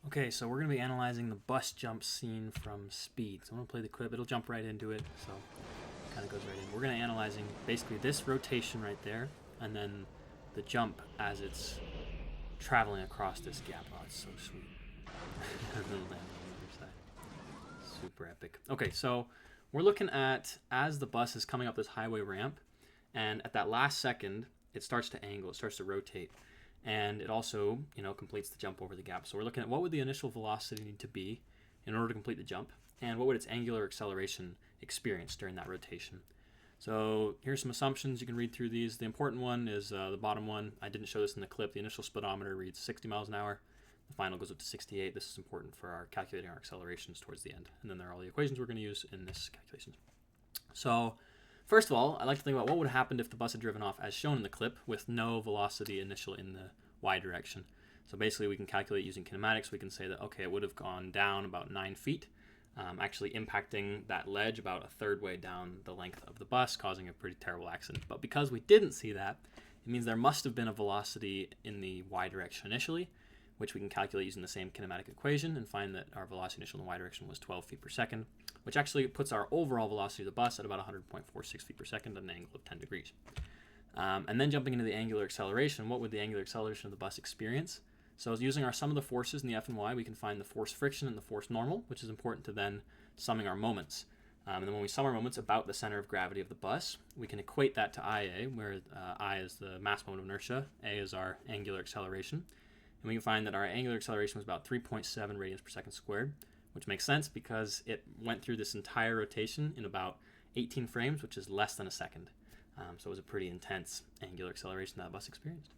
Okay, so we're going to be analyzing the bus jump scene from Speed. So I'm going to play the clip. It'll jump right into it, so it kind of goes right in. We're going to be analyzing basically this rotation right there, and then the jump as it's traveling across this gap. Oh, it's so sweet. And then land on the other side. Super epic. Okay, so we're looking at as the bus is coming up this highway ramp, and at that last second, it starts to angle, it starts to rotate. And it also, completes the jump over the gap. So we're looking at what would the initial velocity need to be in order to complete the jump, and what would its angular acceleration experience during that rotation. So here's some assumptions. You can read through these. The important one is the bottom one. I didn't show this in the clip. The initial speedometer reads 60 miles an hour. The final goes up to 68. This is important for our calculating our accelerations towards the end. And then there are all the equations we're going to use in this calculation. So first of all, I like to think about what would have happened if the bus had driven off as shown in the clip with no velocity initial in the y direction. So basically we can calculate using kinematics. We can say that, okay, it would have gone down about 9 feet, actually impacting that ledge about a third way down the length of the bus, causing a pretty terrible accident. But because we didn't see that, it means there must have been a velocity in the y direction initially, which we can calculate using the same kinematic equation and find that our velocity initial in the y direction was 12 feet per second, which actually puts our overall velocity of the bus at about 100.46 feet per second at an angle of 10 degrees. And then jumping into the angular acceleration, what would the angular acceleration of the bus experience? So using our sum of the forces in the F and Y, we can find the force friction and the force normal, which is important to then summing our moments. And then when we sum our moments about the center of gravity of the bus, we can equate that to IA, where I is the mass moment of inertia, A is our angular acceleration. And we can find that our angular acceleration was about 3.7 radians per second squared, which makes sense because it went through this entire rotation in about 18 frames, which is less than a second. So it was a pretty intense angular acceleration that bus experienced.